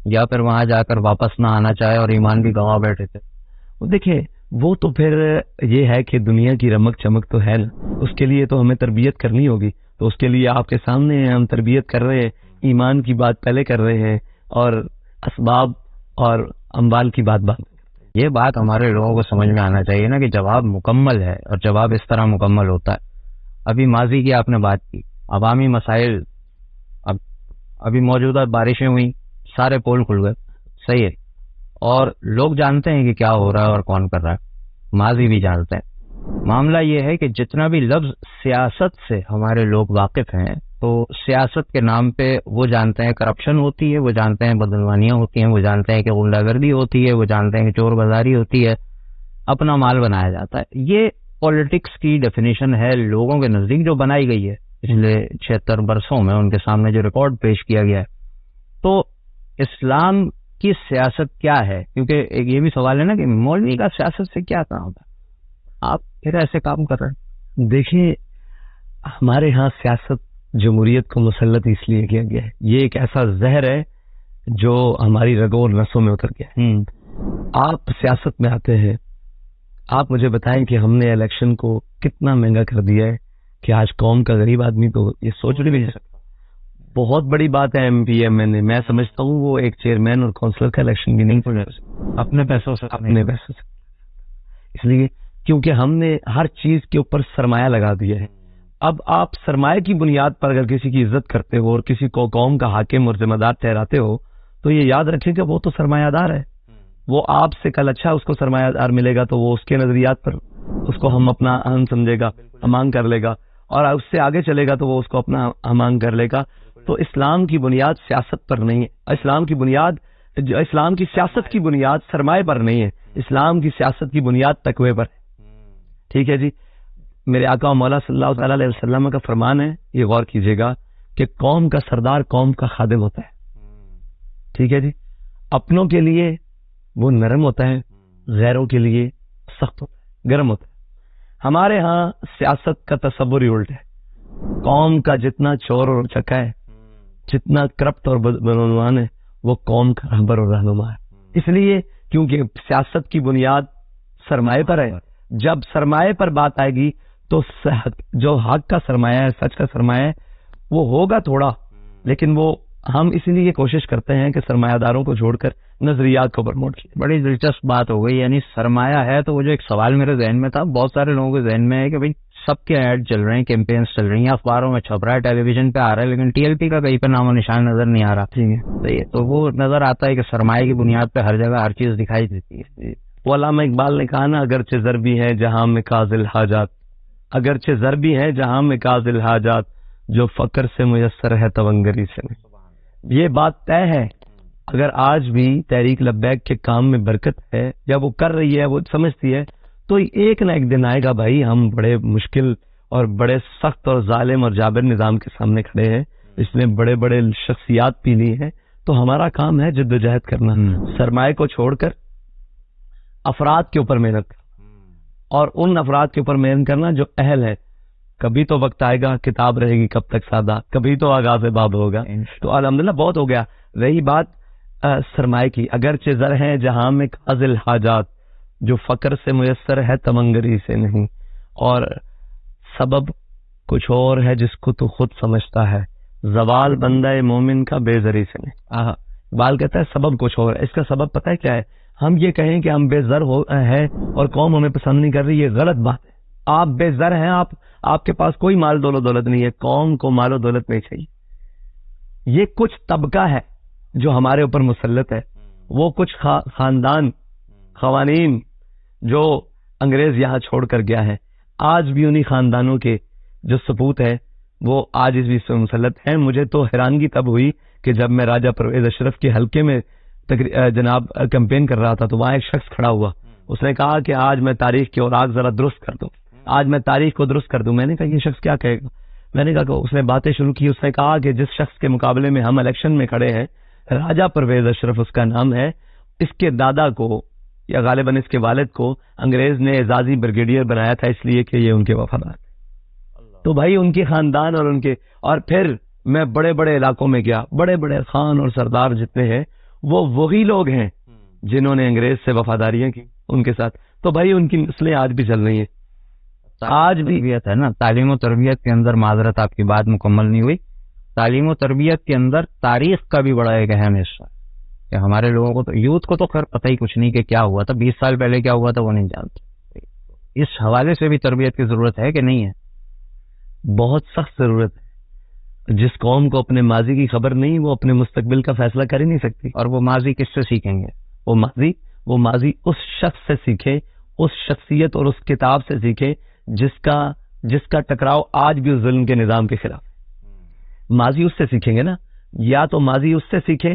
یا پھر وہاں جا کر واپس نہ آنا چاہے اور ایمان بھی گنوا بیٹھے تھے۔ دیکھیں وہ تو پھر یہ ہے کہ دنیا کی رمک چمک تو ہے نا، اس کے لیے تو ہمیں تربیت کرنی ہوگی، تو اس کے لیے آپ کے سامنے ہم تربیت کر رہے ہیں، ایمان کی بات پہلے کر رہے ہیں اور اسباب اور اموال کی بات یہ بات ہمارے لوگوں کو سمجھ میں آنا چاہیے نا کہ جواب مکمل ہے، اور جواب اس طرح مکمل ہوتا ہے۔ ابھی ماضی کی آپ نے بات کی، عوامی مسائل، ابھی موجودہ بارشیں ہوئیں، سارے پول کھل گئے، صحیح ہے، اور لوگ جانتے ہیں کہ کیا ہو رہا ہے اور کون کر رہا ہے، ماضی بھی جانتے ہیں۔ معاملہ یہ ہے کہ جتنا بھی لفظ سیاست سے ہمارے لوگ واقف ہیں، تو سیاست کے نام پہ وہ جانتے ہیں کرپشن ہوتی ہے، وہ جانتے ہیں بدعنوانیاں ہوتی ہیں، وہ جانتے ہیں کہ غنڈہ گردی ہوتی ہے، وہ جانتے ہیں کہ چور بازاری ہوتی ہے، اپنا مال بنایا جاتا ہے۔ یہ پولیٹکس کی ڈیفینیشن ہے لوگوں کے نزدیک جو بنائی گئی ہے پچھلے 76 برسوں میں، ان کے سامنے جو ریکارڈ پیش کیا گیا ہے۔ تو اسلام کی سیاست کیا ہے؟ کیونکہ ایک یہ بھی سوال ہے نا کہ مولوی کا سیاست سے کیا کام ہوتا ہے، آپ پھر ایسے کام کر رہے ہیں۔ دیکھیں ہمارے ہاں سیاست جمہوریت کو مسلط اس لیے کیا گیا ہے، یہ ایک ایسا زہر ہے جو ہماری رگوں اور نسوں میں اتر گیا ہے۔ آپ سیاست میں آتے ہیں، آپ مجھے بتائیں کہ ہم نے الیکشن کو کتنا مہنگا کر دیا ہے کہ آج قوم کا غریب آدمی تو یہ سوچ بھی نہیں سکتا۔ بہت بڑی بات ہے ایم پی ایم این اے، میں سمجھتا ہوں وہ ایک چیئرمین اور کونسلر کا الیکشن بھی نہیں ہو سکتا اپنے پیسوں سے، اپنے پیسوں سے، اس لیے کیونکہ ہم نے ہر چیز کے اوپر سرمایہ لگا دیا ہے۔ اب آپ سرمایہ کی بنیاد پر اگر کسی کی عزت کرتے ہو اور کسی کو قوم کا حاکم اور ذمہ دار ٹھہراتے ہو تو یہ یاد رکھیں کہ وہ تو سرمایہ دار ہے، وہ آپ سے کل اچھا اس کو سرمایہ دار ملے گا تو وہ اس کے نظریات پر اس کو ہم اپنا اہم سمجھے گا، امانگ کر لے گا، اور اس سے آگے چلے گا تو وہ اس کو اپنا امانگ کر لے گا۔ تو اسلام کی بنیاد سیاست پر نہیں ہے، اسلام کی سیاست کی بنیاد سرمایہ پر نہیں ہے، اسلام کی سیاست کی بنیاد تقوی پر ہے، ٹھیک ہے جی۔ میرے آقا مولا صلی اللہ تعالی علیہ وسلم کا فرمان ہے، یہ غور کیجئے گا کہ قوم کا سردار قوم کا خادم ہوتا ہے، ٹھیک ہے جی۔ اپنوں کے لیے وہ نرم ہوتا ہے، غیروں کے لیے سخت ہوتا ہے، گرم ہوتا ہے۔ ہمارے ہاں سیاست کا تصور ہی الٹ ہے، قوم کا جتنا چور اور چکا ہے، جتنا کرپٹ اور بدعنوان ہے، وہ قوم کا رہبر اور رہنما ہے۔ اس لیے کیونکہ سیاست کی بنیاد سرمایہ پر ہے، جب سرمایہ پر بات آئے گی تو جو حق کا سرمایہ ہے، سچ کا سرمایہ ہے، وہ ہوگا تھوڑا، لیکن وہ ہم اسی لیے کوشش کرتے ہیں کہ سرمایہ داروں کو چھوڑ کر نظریات کو پروموٹ کیا. بڑی دلچسپ بات ہو گئی. یعنی سرمایہ ہے تو وہ جو ایک سوال میرے ذہن میں تھا, بہت سارے لوگوں کے ذہن میں ہے کہ بھائی سب کے ایڈ چل رہے ہیں, کیمپینز چل رہی ہیں, اخباروں میں چھپ رہا ہے, ٹیلی ویژن پہ آ رہا ہے, لیکن ٹی ایل پی کا کہیں پہ نام و نشان نظر نہیں آ رہا. صحیح ہے, تو وہ نظر آتا ہے کہ سرمایہ کی بنیاد پہ ہر جگہ ہر چیز دکھائی دیتی ہے. وہ علامہ اقبال نے کہا نا, اگرچہ زر بھی ہے جہاں میں کاذل حاجات, اگرچہ زر بھی ہے جہاں میں کاذل حاجات, جو فقر سے میسر ہے تونگری سے نہیں. یہ بات طے ہے. اگر آج بھی تحریک لبیک کے کام میں برکت ہے, یا وہ کر رہی ہے, وہ سمجھتی ہے, تو ایک نہ ایک دن آئے گا بھائی, ہم بڑے مشکل اور بڑے سخت اور ظالم اور جابر نظام کے سامنے کھڑے ہیں, اس نے بڑے بڑے شخصیات پی لی ہیں, تو ہمارا کام ہے جدوجہد کرنا, سرمایہ کو چھوڑ کر افراد کے اوپر محنت کرنا, اور ان افراد کے اوپر محنت کرنا جو اہل ہے. کبھی تو وقت آئے گا, کتاب رہے گی کب تک سادہ, کبھی تو آغاز باب ہوگا. تو الحمدللہ بہت ہو گیا. رہی بات سرمایہ کی, اگرچہ زر ہے جہاں میں کاذل حاجات, جو فقر سے میسر ہے تمنگری سے نہیں, اور سبب کچھ اور ہے جس کو تو خود سمجھتا ہے, زوال بندہ مومن کا بے زری سے نہیں. اقبال کہتا ہے سبب کچھ اور ہے. اس کا سبب پتہ ہے کیا ہے؟ ہم یہ کہیں کہ ہم بے زر ہے اور قوم ہمیں پسند نہیں کر رہی, یہ غلط بات ہے. آپ بے زر ہیں, آپ کے پاس کوئی مال دولت نہیں ہے, قوم کو مال و دولت نہیں چاہیے. یہ کچھ طبقہ ہے جو ہمارے اوپر مسلط ہے, وہ کچھ خاندان خوانین جو انگریز یہاں چھوڑ کر گیا ہے, آج بھی انہی خاندانوں کے جو سپوت ہے وہ آج اس بھی سے مسلط ہیں. مجھے تو حیرانگی تب ہوئی کہ جب میں راجہ پرویز اشرف کے حلقے میں جناب کیمپین کر رہا تھا, تو وہاں ایک شخص کھڑا ہوا, اس نے کہا کہ آج میں تاریخ کی اوراق ذرا درست کر دوں, آج میں تاریخ کو درست کر دوں. میں نے کہا یہ شخص کیا کہے گا؟ میں نے کہا کہ اس نے باتیں شروع کی. اس نے کہا کہ جس شخص کے مقابلے میں ہم الیکشن میں کھڑے ہیں, راجہ پرویز اشرف اس کا نام ہے, اس کے دادا کو یا غالباً اس کے والد کو انگریز نے اعزازی بریگیڈیئر بنایا تھا اس لیے کہ یہ ان کے وفادار. تو بھائی ان کے خاندان اور ان کے, اور پھر میں بڑے بڑے علاقوں میں گیا, بڑے بڑے خان اور سردار جتنے ہیں وہ وہی لوگ ہیں جنہوں نے انگریز سے وفاداریاں کی ان کے ساتھ. تو بھائی ان کی نسلیں آج بھی چل رہی ہیں. آج بھی تربیت ہے نا, تعلیم و تربیت کے اندر, معذرت آپ کی بات مکمل نہیں ہوئی, تعلیم و تربیت کے اندر تاریخ کا بھی بڑا ایک اہم حصہ کہ ہمارے لوگوں کو تو, یوتھ کو تو خیر پتہ ہی کچھ نہیں کہ کیا ہوا تھا 20 سال پہلے, کیا ہوا تھا وہ نہیں جانتے. اس حوالے سے بھی تربیت کی ضرورت ہے کہ نہیں ہے؟ بہت سخت ضرورت ہے. جس قوم کو اپنے ماضی کی خبر نہیں, وہ اپنے مستقبل کا فیصلہ کر ہی نہیں سکتی. اور وہ ماضی کس سے سیکھیں گے؟ وہ ماضی اس شخص سے سیکھے, اس شخصیت اور اس کتاب سے سیکھے جس کا ٹکراؤ آج بھی اس ظلم کے نظام کے خلاف. ماضی اس سے سیکھیں گے نا, یا تو ماضی اس سے سیکھے.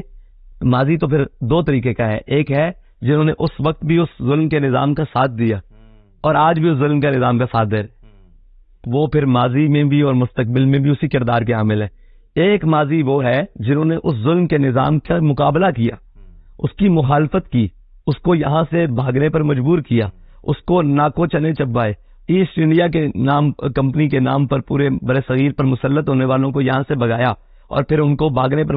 ماضی تو پھر دو طریقے کا ہے, ایک ہے جنہوں نے اس وقت بھی اس ظلم کے نظام کا ساتھ دیا اور آج بھی اس ظلم کے نظام کا ساتھ دے رہے, وہ پھر ماضی میں بھی اور مستقبل میں بھی اسی کردار کے حامل ہے. ایک ماضی وہ ہے جنہوں نے اس ظلم کے نظام کا مقابلہ کیا, اس کی مخالفت کی, اس کو یہاں سے بھاگنے پر مجبور کیا, اس کو ناکو چنے چبائے, ایسٹ انڈیا کے نام کمپنی کے نام پر پورے برے صغیر پر مسلط ہونے والوں کو یہاں سے بھگایا, اور پھر ان کو بھاگنے پر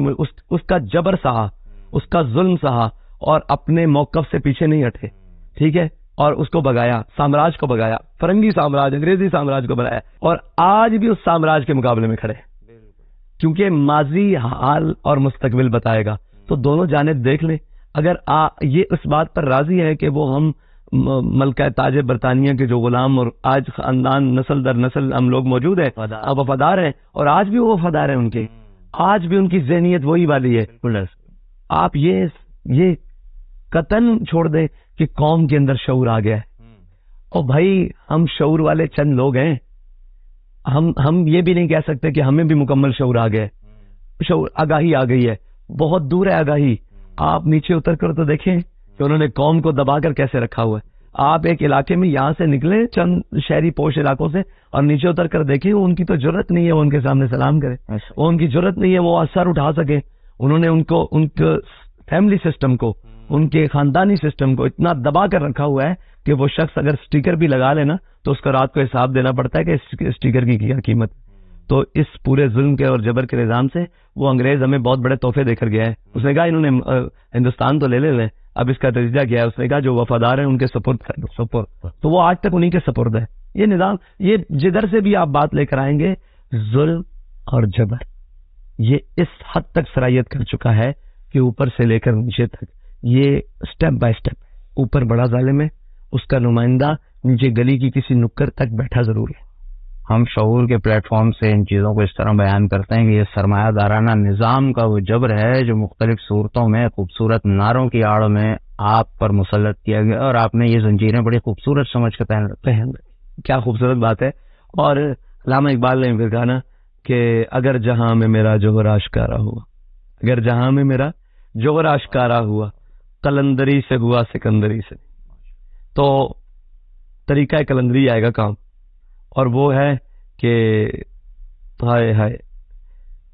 اس کا جبر سہا, اس کا ظلم سہا, اور اپنے موقف سے پیچھے نہیں ہٹے. ٹھیک ہے, اور اس کو بگایا, سامراج کو بگایا, فرنگی سامراج, انگریزی سامراج کو بنایا, اور آج بھی اس سامراج کے مقابلے میں کھڑے, کیونکہ ماضی حال اور مستقبل بتائے گا. تو دونوں جانب دیکھ لیں. اگر یہ اس بات پر راضی ہے کہ وہ ہم ملکہ تاج برطانیہ کے جو غلام اور آج خاندان نسل در نسل ہم لوگ موجود ہیں, اب وفادار ہیں, اور آج بھی وہ وفادار ہیں, ان کے آج بھی ان کی ذہنیت وہی والی ہے. آپ یہ قطن چھوڑ دیں کہ قوم کے اندر شعور آ گیا ہے. اور بھائی ہم شعور والے چند لوگ ہیں, ہم یہ بھی نہیں کہہ سکتے کہ ہمیں بھی مکمل شعور آ گیا ہے. شعور, آگاہی آ گئی ہے, بہت دور ہے آگاہی. آپ نیچے اتر کر تو دیکھیں کہ انہوں نے قوم کو دبا کر کیسے رکھا ہوا ہے. آپ ایک علاقے میں یہاں سے نکلیں چند شہری پوش علاقوں سے, اور نیچے اتر کر دیکھیں, ان کی تو جرت نہیں ہے وہ ان کے سامنے سلام کرے, وہ ان کی جرت نہیں ہے وہ اثر اٹھا سکے. انہوں نے ان کے فیملی سسٹم کو, ان کے خاندانی سسٹم کو اتنا دبا کر رکھا ہوا ہے کہ وہ شخص اگر سٹیکر بھی لگا لینا تو اس کو رات کو حساب دینا پڑتا ہے کہ سٹیکر کی کیا قیمت. تو اس پورے ظلم کے اور جبر کے نظام سے وہ انگریز ہمیں بہت بڑے تحفے دے کر گیا ہے. اس نے کہا انہوں نے ہندوستان تو لے لیں, اب اس کا نتیجہ کیا ہے؟ اس نے کہا جو وفادار ہیں ان کے سپرد کر دو. تو وہ آج تک انہی کے سپرد ہے. یہ نظام, یہ جدھر سے بھی آپ بات لے کر آئیں گے, ظلم اور جبر, یہ اس حد تک صلاحیت کر چکا ہے کہ اوپر سے لے کر نیچے تک یہ اسٹیپ بائی اسٹیپ، اوپر بڑا ظالم ہے، اس کا نمائندہ نیچے گلی کی کسی نکڑ تک بیٹھا ضرور ہے۔ ہم شعور کے پلیٹ فارم سے ان چیزوں کو اس طرح بیان کرتے ہیں کہ یہ سرمایہ دارانہ نظام کا وہ جبر ہے جو مختلف صورتوں میں خوبصورت نعروں کی آڑ میں آپ پر مسلط کیا گیا، اور آپ نے یہ زنجیریں بڑی خوبصورت سمجھ کے پہن رکھی۔ کیا خوبصورت بات ہے۔ اور علامہ اقبال نے پھر کہا نا کہ اگر جہاں میں میرا جوہر آشکارا ہوا، اگر جہاں میں میرا جوہر آشکارا ہوا، قلندری سے ہوا سکندری سے، تو طریقہ قلندری آئے گا کام، اور وہ ہے کہ ہائے ہائے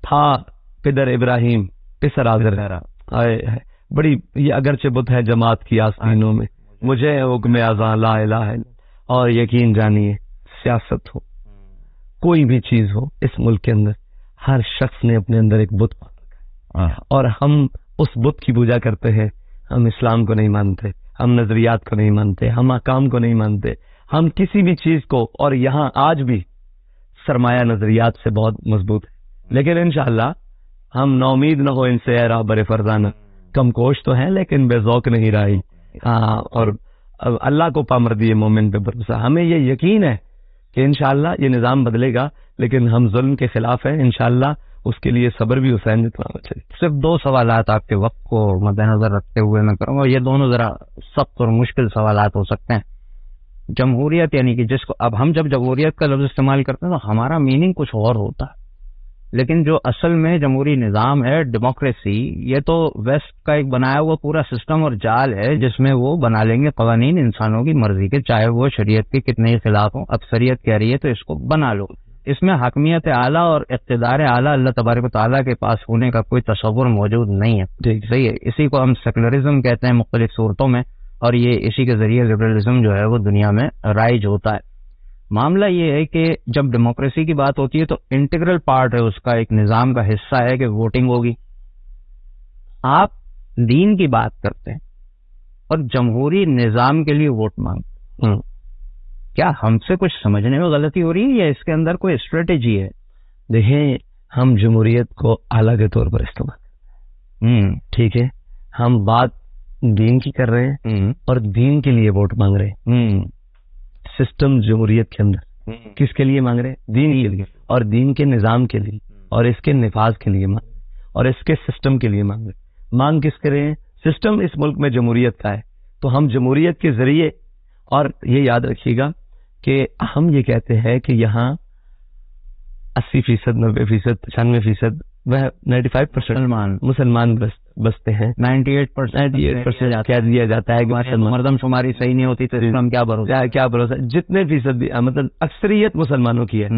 تھا پدر ابراہیم پسر آذر، ہائے ہائے بڑی، یہ اگرچہ بت ہے جماعت کی آستینوں میں، مجھے حکم اذاں لا الہ الا، اور یقین جانیے سیاست ہو کوئی بھی چیز ہو اس ملک کے اندر، ہر شخص نے اپنے اندر ایک بت پال رکھا ہے، اور ہم اس بت کی پوجا کرتے ہیں۔ ہم اسلام کو نہیں مانتے، ہم نظریات کو نہیں مانتے، ہم احکام کو نہیں مانتے، ہم کسی بھی چیز کو، اور یہاں آج بھی سرمایہ نظریات سے بہت مضبوط ہے، لیکن انشاءاللہ ہم نومید نہ ہو ان سے اے راہبر فرزانہ، کم کوش تو ہیں لیکن بے ذوق نہیں رہی۔ ہاں، اور اللہ کو پامردی مومن پہ بھروسہ، ہمیں یہ یقین ہے کہ انشاءاللہ یہ نظام بدلے گا، لیکن ہم ظلم کے خلاف ہیں، انشاءاللہ اس کے لیے صبر بھی حسین جتنا ہونا چاہیے۔ صرف 2 سوالات آپ کے وقت کو مد نظر رکھتے ہوئے میں کروں گا، یہ دونوں ذرا سخت اور مشکل سوالات ہو سکتے ہیں۔ جمہوریت یعنی کہ جس کو اب ہم جب جمہوریت کا لفظ استعمال کرتے ہیں تو ہمارا میننگ کچھ اور ہوتا ہے، لیکن جو اصل میں جمہوری نظام ہے، ڈیموکریسی، یہ تو ویسٹ کا ایک بنایا ہوا پورا سسٹم اور جال ہے جس میں وہ بنا لیں گے قوانین انسانوں کی مرضی کے، چاہے وہ شریعت کے کتنے ہی خلاف ہوں، اکثریت کہہ رہی ہے تو اس کو بنا لو۔ اس میں حاکمیت اعلیٰ اور اقتدار اعلیٰ اللہ تبارک و تعالیٰ کے پاس ہونے کا کوئی تصور موجود نہیں ہے۔ صحیح ہے، اسی کو ہم سیکولرزم کہتے ہیں مختلف صورتوں میں، اور یہ اسی کے ذریعے لبرلزم جو ہے وہ دنیا میں رائج ہوتا ہے۔ معاملہ یہ ہے کہ جب ڈیموکریسی کی بات ہوتی ہے تو انٹیگرل پارٹ ہے اس کا، ایک نظام کا حصہ ہے کہ ووٹنگ ہوگی۔ آپ دین کی بات کرتے ہیں اور جمہوری نظام کے لیے ووٹ مانگتے ہیں، کیا ہم سے کچھ سمجھنے میں غلطی ہو رہی ہے یا اس کے اندر کوئی اسٹریٹجی ہے؟ دیکھیں، ہم جمہوریت کو آلہ کے طور پر استعمال، ٹھیک ہے، ہم بات دین کی کر رہے ہیں اور دین کے لیے ووٹ مانگ رہے ہیں۔ سسٹم جمہوریت کے اندر کس کے لیے مانگ رہے ہیں؟ دین کے لیے، اور دین کے نظام کے لیے، اور اس کے نفاذ کے لیے مانگ رہے ہیں، اور اس کے سسٹم کے لیے مانگ رہے ہیں۔ مانگ کس کے رہے ہیں؟ سسٹم اس ملک میں جمہوریت کا ہے، تو ہم جمہوریت کے ذریعے، اور یہ یاد رکھیے گا کہ ہم یہ کہتے ہیں کہ یہاں 80%، 90%، 95%، 95% مسلمان بستے ہیں، 98% کہہ دیا جاتا ہے کہ مردم شماری صحیح نہیں ہوتی تو اسلام کیا بھروسہ، جتنے فیصد مطلب اکثریت مسلمانوں کی ہے،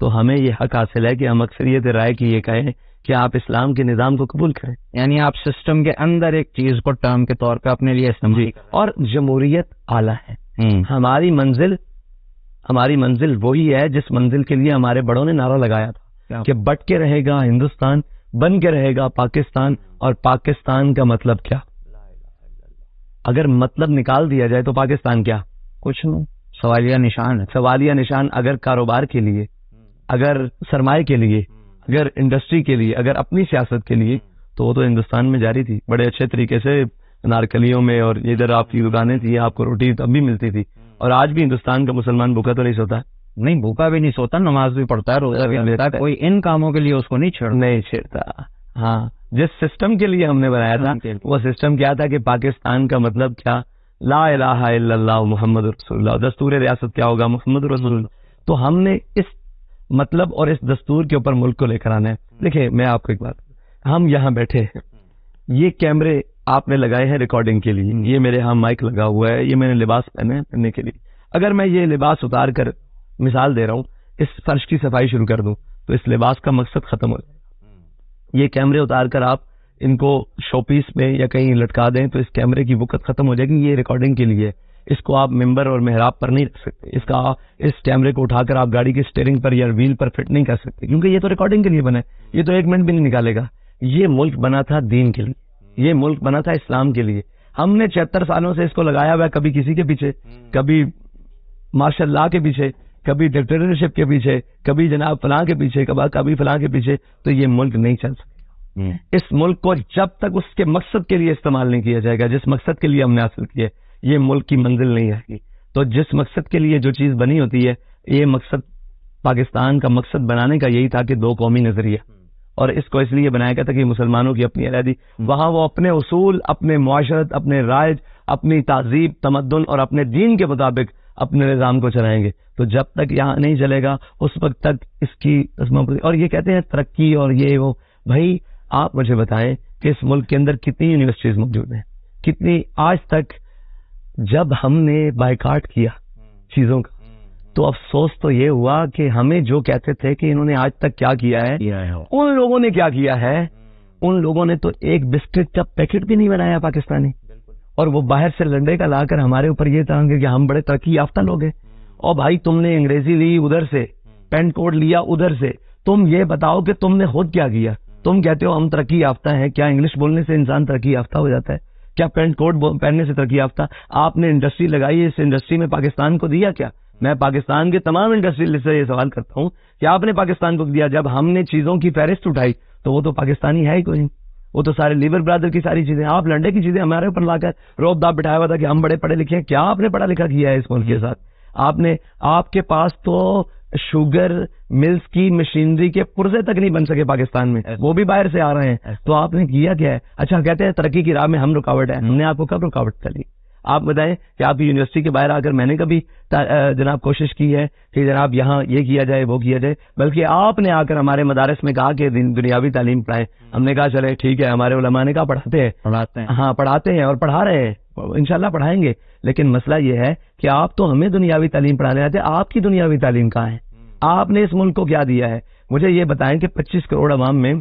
تو ہمیں یہ حق حاصل ہے کہ ہم اکثریت رائے کی یہ کہیں کہ آپ اسلام کے نظام کو قبول کریں، یعنی آپ سسٹم کے اندر ایک چیز کو ٹرم کے طور پہ اپنے لیے استعمال اور جمہوریت اعلیٰ ہے۔ ہماری منزل وہی ہے جس منزل کے لیے ہمارے بڑوں نے نعرہ لگایا تھا کہ بٹ کے رہے گا ہندوستان، بن کے رہے گا پاکستان، اور پاکستان کا مطلب کیا؟ اگر مطلب نکال دیا جائے تو پاکستان کیا؟ کچھ نہیں، سوالیہ نشان ہے، سوالیہ نشان۔ اگر کاروبار کے لیے، اگر سرمایہ کے لیے، اگر انڈسٹری کے لیے، اگر اپنی سیاست کے لیے، تو وہ تو ہندوستان میں جاری تھی بڑے اچھے طریقے سے، نارکلیوں میں، اور ادھر آپ کی دکانیں تھی، آپ کو روٹی تب بھی ملتی تھی، اور آج بھی ہندوستان کا مسلمان بھوکا تو نہیں سوتا، نہیں بھوکا بھی نہیں سوتا، نماز بھی پڑھتا ہے، روزہ بھی لیتا ہے، کوئی ان کاموں کے لیے اس کو نہیں چھیڑتا۔ ہاں، جس سسٹم کے لیے ہم نے بنایا تھا وہ سسٹم کیا تھا کہ پاکستان کا مطلب کیا؟ لا الہ الا اللہ محمد رسول اللہ۔ دستور ریاست کیا ہوگا؟ محمد رسول اللہ۔ تو ہم نے اس مطلب اور اس دستور کے اوپر ملک کو لے کر آنا ہے۔ دیکھیں، میں آپ کو ایک بات، ہم یہاں بیٹھے ہیں، یہ کیمرے آپ نے لگائے ہیں ریکارڈنگ کے لیے، یہ میرے ہاں مائک لگا ہوا ہے، یہ میں نے لباس پہننے کے لیے۔ اگر میں یہ لباس اتار کر، مثال دے رہا ہوں، اس فرش کی صفائی شروع کر دوں تو اس لباس کا مقصد ختم ہو جائے گا۔ یہ کیمرے اتار کر آپ ان کو شو پیس میں یا کہیں لٹکا دیں تو اس کیمرے کی وقت ختم ہو جائے گی، یہ ریکارڈنگ کے لیے، اس کو آپ ممبر اور محراب پر نہیں رکھ سکتے، اس کیمرے کو اٹھا کر آپ گاڑی کی اسٹیئرنگ پر یا ویل پر فٹ نہیں کر سکتے، کیونکہ یہ تو ریکارڈنگ کے لیے بنا ہے، یہ تو 1 منٹ بھی نہیں نکالے گا۔ یہ ملک بنا تھا دین کے لیے، یہ ملک بنا تھا اسلام کے لیے۔ ہم نے 76 سالوں سے اس کو لگایا ہوا ہے، کبھی کسی کے پیچھے، کبھی ماشاء اللہ کے پیچھے، کبھی ڈکٹیٹرشپ کے پیچھے، کبھی جناب فلاں کے پیچھے، کبھی فلاں کے پیچھے، تو یہ ملک نہیں چل سکتا. اس ملک کو جب تک اس کے مقصد کے لیے استعمال نہیں کیا جائے گا جس مقصد کے لیے ہم نے حاصل کیا، یہ ملک کی منزل نہیں آئے گی. تو جس مقصد کے لیے جو چیز بنی ہوتی ہے، یہ مقصد پاکستان کا مقصد بنانے کا یہی تھا کہ دو قومی نظریہ، اور اس کو اس لیے بنایا گیا تھا کہ مسلمانوں کی اپنی علیحدگی، وہاں وہ اپنے اصول، اپنے معاشرت، اپنے رائج، اپنی تہذیب، تمدن اور اپنے دین کے مطابق اپنے نظام کو چلائیں گے. تو جب تک یہاں نہیں چلے گا اس وقت تک اس کی، اور یہ کہتے ہیں ترقی اور یہ وہ. بھائی آپ مجھے بتائیں کہ اس ملک کے اندر کتنی یونیورسٹیز موجود ہیں، کتنی آج تک. جب ہم نے بائیکاٹ کیا چیزوں کا تو افسوس تو یہ ہوا کہ ہمیں جو کہتے تھے کہ انہوں نے آج تک کیا کیا ہے، ان لوگوں نے کیا کیا ہے. ان لوگوں نے تو ایک بسکٹ کا پیکٹ بھی نہیں بنایا پاکستانی، اور وہ باہر سے لنڈے کا لا کر ہمارے اوپر یہ تھا کہ ہم بڑے ترقی یافتہ لوگ ہیں. اور بھائی تم نے انگریزی لی ادھر سے، پینٹ کوڈ لیا ادھر سے، تم یہ بتاؤ کہ تم نے خود کیا کیا. تم کہتے ہو ہم ترقی یافتہ ہیں، کیا انگلش بولنے سے انسان ترقی یافتہ ہو جاتا ہے؟ کیا پینٹ کوڈ پہننے سے ترقی یافتہ؟ آپ نے انڈسٹری لگائی، اس انڈسٹری میں پاکستان کو دیا کیا؟ میں پاکستان کے تمام انڈسٹری سے یہ سوال کرتا ہوں کہ آپ نے پاکستان کو دیا؟ جب ہم نے چیزوں کی فہرست اٹھائی تو وہ تو پاکستانی ہے ہی کوئی نہیں، وہ تو سارے لیبر برادر کی ساری چیزیں، آپ لنڈے کی چیزیں ہمارے اوپر لا کر روب داب بٹھایا ہوا تھا کہ ہم بڑے پڑھے لکھے ہیں. کیا آپ نے پڑھا لکھا کیا ہے اس ملک کے ساتھ؟ آپ کے پاس تو شوگر ملز کی مشینری کے پرزے تک نہیں بن سکے پاکستان میں، وہ بھی باہر سے آ رہے ہیں. تو آپ نے کیا کیا ہے؟ اچھا کہتے ہیں ترقی کی راہ میں ہم رکاوٹ ہے. ہم نے آپ کو کب رکاوٹ کری؟ آپ بتائیں کہ آپ کی یونیورسٹی کے باہر آ کر میں نے کبھی جناب کوشش کی ہے کہ جناب یہاں یہ کیا جائے وہ کیا جائے؟ بلکہ آپ نے آ کر ہمارے مدارس میں کہا کہ دنیاوی تعلیم پڑھائیں. ہم نے کہا چلے ٹھیک ہے، ہمارے علماء نے کہا پڑھاتے ہیں، ہاں پڑھاتے ہیں اور پڑھا رہے ہیں، انشاءاللہ پڑھائیں گے. لیکن مسئلہ یہ ہے کہ آپ تو ہمیں دنیاوی تعلیم پڑھانے آتے ہیں، آپ کی دنیاوی تعلیم کہاں ہے؟ آپ نے اس ملک کو کیا دیا ہے؟ مجھے یہ بتائیں کہ 25 کروڑ عوام میں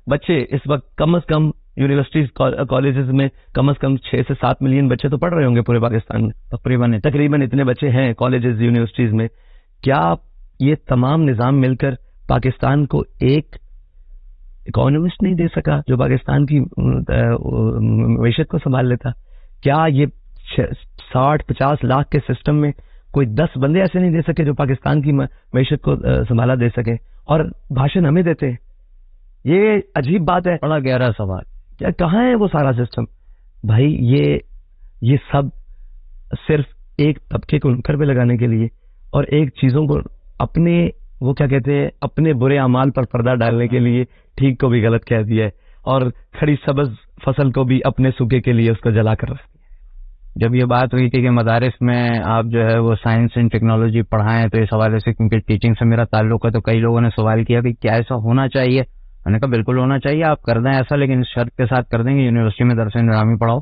بچے اس وقت کم از کم یونیورسٹیز کالجز میں کم از کم 6 سے 7 ملین بچے تو پڑھ رہے ہوں گے پورے پاکستان میں، تقریباً اتنے بچے ہیں کالجز یونیورسٹیز میں. کیا یہ تمام نظام مل کر پاکستان کو ایک اکانومسٹ نہیں دے سکا جو پاکستان کی معیشت کو سنبھال لیتا؟ کیا یہ 60-50 لاکھ کے سسٹم میں کوئی 10 بندے ایسے نہیں دے سکے جو پاکستان کی معیشت کو سنبھالا دے سکے؟ اور بھاشن ہمیں دیتے ہیں. یہ عجیب بات ہے، بڑا گہرا سوال. کیا کہاں ہے وہ سارا سسٹم؟ بھائی یہ سب صرف ایک طبقے کو نکر پہ لگانے کے لیے اور ایک چیزوں کو اپنے وہ کیا کہتے ہیں اپنے برے اعمال پر پردہ ڈالنے کے لیے ٹھیک کو بھی غلط کہہ دیا ہے اور کھڑی سبز فصل کو بھی اپنے سوکھے کے لیے اس کو جلا کر رکھ دیا. جب یہ بات ہوئی تھی کہ مدارس میں آپ جو ہے وہ سائنس اینڈ ٹیکنالوجی پڑھائیں تو اس حوالے سے کیونکہ ٹیچنگ سے میرا تعلق ہے تو کئی لوگوں نے سوال کیا کہ کیا ایسا ہونا چاہیے؟ میں نے کہا بالکل ہونا چاہیے، آپ کر دیں ایسا، لیکن اس شرط کے ساتھ کر دیں گے یونیورسٹی میں درس نظامی پڑھاؤ،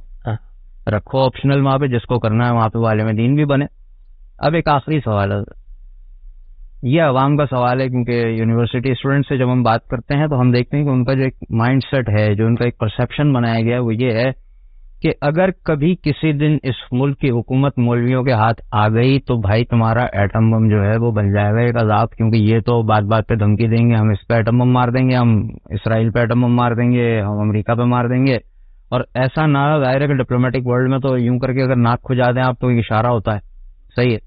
رکھو آپشنل وہاں پہ، جس کو کرنا ہے وہاں پہ وہ عالم دین بھی بنے. اب ایک آخری سوال ہے، یہ عوام کا سوال ہے، کیونکہ یونیورسٹی اسٹوڈنٹ سے جب ہم بات کرتے ہیں تو ہم دیکھتے ہیں کہ ان کا جو ایک مائنڈ سیٹ ہے، جو ان کا ایک پرسیپشن بنایا گیا ہے، وہ یہ ہے کہ اگر کبھی کسی دن اس ملک کی حکومت مولویوں کے ہاتھ آ گئی تو بھائی تمہارا ایٹم بم جو ہے وہ بن جائے گا ایک عذاب، کیونکہ یہ تو بات بات پہ دھمکی دیں گے، ہم اس پہ ایٹم بم مار دیں گے، ہم اسرائیل پہ ایٹم بم مار دیں گے، ہم امریکہ پہ مار دیں گے. اور ایسا نہ ظاہر ہے کہ ڈپلومیٹک ورلڈ میں تو یوں کر کے اگر ناک کھجا دیں آپ تو ایک اشارہ ہوتا ہے، صحیح ہے.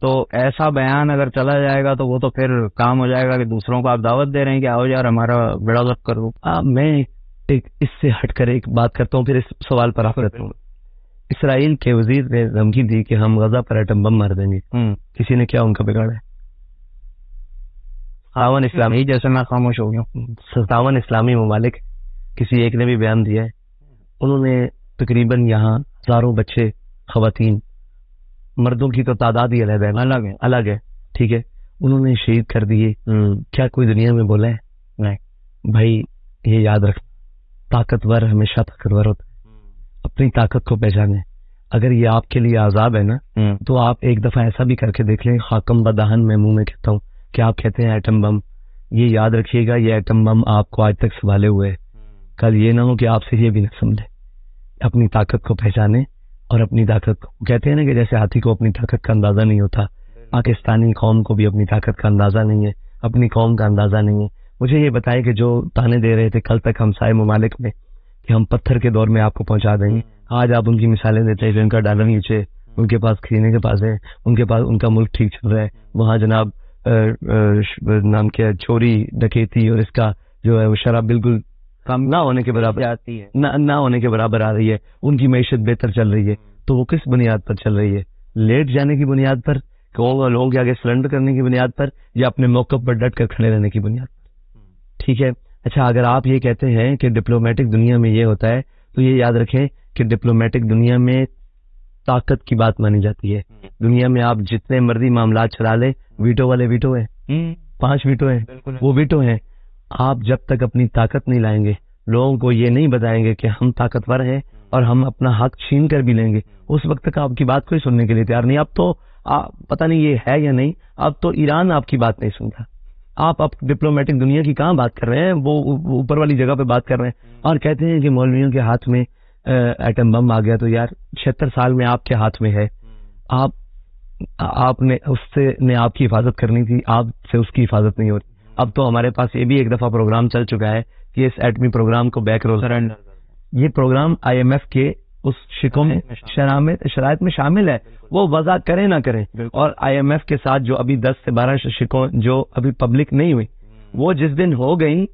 تو ایسا بیان اگر چلا جائے گا تو وہ تو پھر کام ہو جائے گا کہ دوسروں کو آپ دعوت دے رہے ہیں کہ آؤ یار ہمارا بیڑا غرق کر دو. میں اس سے ہٹ کر ایک بات کرتا ہوں، پھر اس سوال پر آپ رہتا ہوں. اسرائیل کے وزیر نے دھمکی دی کہ ہم غزہ پر ایٹم بم مار دیں گے، کسی نے کیا ان کا بگاڑا ہے؟ 57 اسلامی، جیسے میں خاموش ہو گیا ہوں، 57 اسلامی ممالک، کسی ایک نے بھی بیان دیا ہے. انہوں نے تقریباً یہاں ہزاروں بچے، خواتین، مردوں کی تو تعداد ہی الگ ہے، ٹھیک ہے، انہوں نے شہید کر دیے. کیا کوئی دنیا میں بولا ہے؟ نہیں. بھائی یہ یاد رکھ، طاقتور ہمیشہ طاقتور ہوتا ہے، اپنی طاقت کو پہچانے. اگر یہ آپ کے لیے عذاب ہے نا تو آپ ایک دفعہ ایسا بھی کر کے دیکھ لیں، خاکم بدہن میں منہ میں کہتا ہوں کہ آپ کہتے ہیں ایٹم بم، یہ یاد رکھیے گا یہ ایٹم بم آپ کو آج تک سنبھالے ہوئے، کل یہ نہ ہو کہ آپ سے یہ بھی نہ سمجھے. اپنی طاقت کو پہچانے اور اپنی طاقت کو، کہتے ہیں نا کہ جیسے ہاتھی کو اپنی طاقت کا اندازہ نہیں ہوتا، پاکستانی قوم کو بھی اپنی طاقت کا اندازہ نہیں ہے، اپنی قوم کا اندازہ نہیں ہے. مجھے یہ بتائیں کہ جو تانے دے رہے تھے کل تک ہمسائے ممالک میں کہ ہم پتھر کے دور میں آپ کو پہنچا دیں گے، آج آپ ان کی مثالیں دیتے ہیں جو ان کا ڈالر نیچے ان کے پاس کھینے کے پاس ہے، ان کے پاس ان کا ملک ٹھیک چل رہا ہے، وہاں جناب نام کیا چوری ڈکیتی اور اس کا جو ہے وہ شراب بالکل کم نہ ہونے کے برابر آتی ہے، نہ ہونے کے برابر آ رہی ہے، ان کی معیشت بہتر چل رہی ہے، تو وہ کس بنیاد پر چل رہی ہے؟ لیٹ جانے کی بنیاد پر، لوگوں کے آگے سلنڈر کرنے کی بنیاد پر، یا اپنے موقف پر ڈٹ کر کھڑے رہنے کی بنیاد پر؟ ٹھیک ہے، اچھا اگر آپ یہ کہتے ہیں کہ ڈپلومیٹک دنیا میں یہ ہوتا ہے، تو یہ یاد رکھیں کہ ڈپلومیٹک دنیا میں طاقت کی بات مانی جاتی ہے. دنیا میں آپ جتنے مرضی معاملات چلا لیں، ویٹو والے ویٹو ہیں، 5 ویٹو ہیں، وہ ویٹو ہیں. آپ جب تک اپنی طاقت نہیں لائیں گے، لوگوں کو یہ نہیں بتائیں گے کہ ہم طاقتور ہیں اور ہم اپنا حق چھین کر بھی لیں گے، اس وقت تک آپ کی بات کوئی سننے کے لیے تیار نہیں. اب تو پتہ نہیں یہ ہے یا نہیں، اب تو ایران آپ کی بات نہیں سنتا. آپ اب ڈپلومیٹک دنیا کی کہاں بات کر رہے ہیں، وہ اوپر والی جگہ پہ بات کر رہے ہیں اور کہتے ہیں کہ مولویوں کے ہاتھ میں ایٹم بم آ گیا. تو یار 76 سال میں آپ کے ہاتھ میں ہے، آپ نے اس سے نے آپ کی حفاظت کرنی تھی، آپ سے اس کی حفاظت نہیں ہو رہی. اب تو ہمارے پاس یہ بھی ایک دفعہ پروگرام چل چکا ہے کہ اس ایٹمی پروگرام کو بیک رول سرنڈر. یہ پروگرام IMF کے اس شکوں میں شرائط میں شامل ہے، وہ وضع کریں نہ کریں. اور IMF کے ساتھ جو ابھی 10 سے 12 شکوں جو ابھی پبلک نہیں ہوئی، وہ جس دن ہو گئی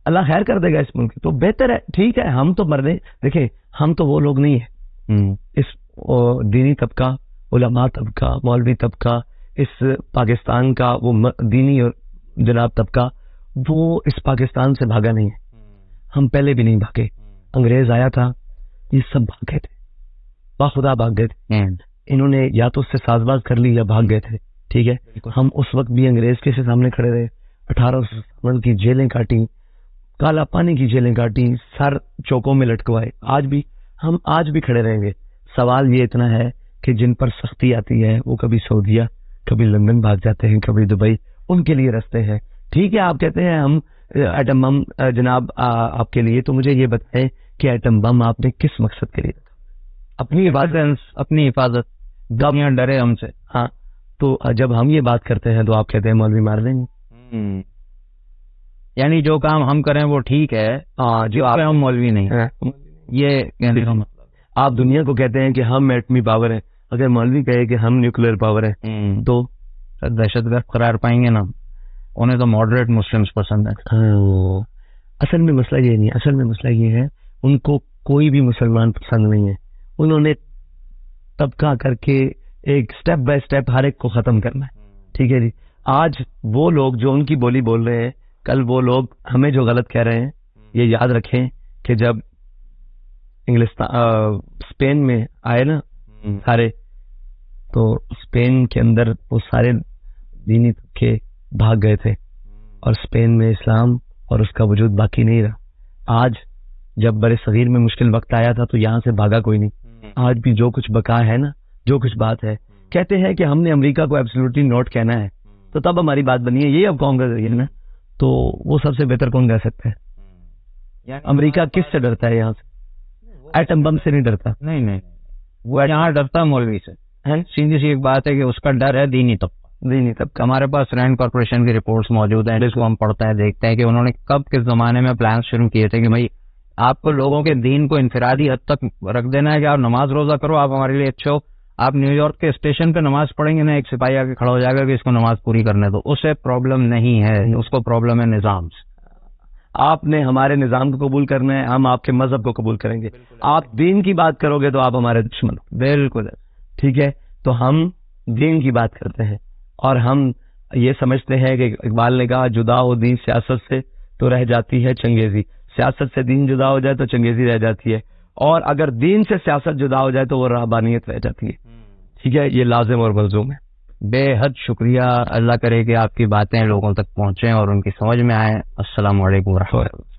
اللہ خیر کر دے گا اس ملک. تو بہتر ہے، ٹھیک ہے. ہم تو مرنے دیکھیں، ہم تو وہ لوگ نہیں ہیں. اس دینی طبقہ، علماء طبقہ، مولوی طبقہ، اس پاکستان کا وہ دینی اور جناب طبقہ، وہ اس پاکستان سے بھاگا نہیں ہے. ہم پہلے بھی نہیں بھاگے. انگریز آیا تھا، یہ سب بھاگ گئے تھے، باخدا بھاگ گئے تھے. انہوں نے یا تو اس سے ساز باز کر لی یا بھاگ گئے تھے. ٹھیک ہے، ہم اس وقت بھی انگریز کے سامنے کھڑے رہے، 1857 کی جیلیں کاٹی، کالا پانی کی جیلیں کاٹی، سر چوکوں میں لٹکوائے. ہم آج بھی کھڑے رہیں گے. سوال یہ اتنا ہے کہ جن پر سختی آتی ہے وہ کبھی سعودیہ، کبھی لندن بھاگ جاتے ہیں، کبھی دبئی. ان کے لیے رستے ہیں. ٹھیک ہے، آپ کہتے ہیں ہم ایٹم بم جناب آپ کے لیے، تو مجھے یہ بتائیں کہ ایٹم بم آپ نے کس مقصد کے لیے رکھا؟ اپنی حفاظت. دنیا ڈرے ہم سے. ہاں، تو جب ہم یہ بات کرتے ہیں تو آپ کہتے ہیں مولوی مار دیں گے. یعنی جو کام ہم کریں وہ ٹھیک ہے، جو آپ ہم مولوی نہیں. یہ کہنے کا مطلب آپ دنیا کو کہتے ہیں کہ ہم ایٹمی پاور ہیں، اگر مولوی کہے کہ ہم نیوکلیر پاور ہیں تو دہشت گرد قرار پائیں گے نا. انہیں تو ماڈریٹ مسلمز پسند ہیں. اصل میں مسئلہ یہ نہیں، اصل میں مسئلہ یہ ہے ان کو کوئی بھی مسلمان پسند نہیں ہے. انہوں نے طبقہ کر کے ایک سٹیپ بائی سٹیپ ہر ایک کو ختم کرنا ہے. ٹھیک ہے جی. آج وہ لوگ جو ان کی بولی بول رہے ہیں، کل وہ لوگ ہمیں جو غلط کہہ رہے ہیں. یہ یاد رکھیں کہ جب اسپین میں آئے نا سارے، تو اسپین کے اندر وہ سارے دینی طبقے بھاگ گئے تھے اور اسپین میں اسلام اور اس کا وجود باقی نہیں رہا. آج جب بر صغیر میں مشکل وقت آیا تھا تو یہاں سے بھاگا کوئی نہیں. آج بھی جو کچھ بقا ہے نا، جو کچھ بات ہے، کہتے ہیں کہ ہم نے امریکہ کو ایبسولوٹلی نوٹ کہنا ہے تو تب ہماری بات بنی ہے. یہ اب کون کا ذریعہ نا، تو وہ سب سے بہتر کون کہہ سکتا ہے؟ امریکہ کس سے ڈرتا ہے؟ یہاں سے ایٹم بم سے نہیں ڈرتا. نہیں، وہ یہاں ڈرتا ہے مولوی سے. سیدھی سی ایک بات ہے کہ اس کا ڈر ہے دینی طبقہ. ہمارے پاس رینڈ کارپوریشن کی رپورٹس موجود ہیں، جس کو ہم پڑھتے ہیں، دیکھتے ہیں کہ انہوں نے کب کس زمانے میں پلانس شروع کیے تھے کہ بھائی آپ کو لوگوں کے دین کو انفرادی حد تک رکھ دینا ہے کہ آپ نماز روزہ کرو، آپ ہمارے لیے اچھے ہو. آپ نیو یارک کے اسٹیشن پہ نماز پڑھیں گے نا، ایک سپاہی آ کے کھڑا ہو جائے گا کہ اس کو نماز پوری کرنے دو. اسے پرابلم نہیں ہے، اس کو پرابلم ہے نظام سے. آپ نے ہمارے نظام کو قبول کرنا ہے، ہم آپ کے مذہب کو قبول کریں گے. آپ دین کی بات کرو گے تو آپ ہمارے دشمن. بالکل ٹھیک ہے. تو ہم دین کی بات کرتے ہیں اور ہم یہ سمجھتے ہیں کہ اقبال نے کہا جدا ہو دین سیاست سے تو رہ جاتی ہے چنگیزی. سیاست سے دین جدا ہو جائے تو چنگیزی رہ جاتی ہے، اور اگر دین سے سیاست جدا ہو جائے تو وہ رہبانیت رہ جاتی ہے. ٹھیک ہے، یہ لازم اور ملزوم ہے. بے حد شکریہ. اللہ کرے کہ آپ کی باتیں لوگوں تک پہنچیں اور ان کی سمجھ میں آئیں. السلام علیکم ورحمۃ اللہ.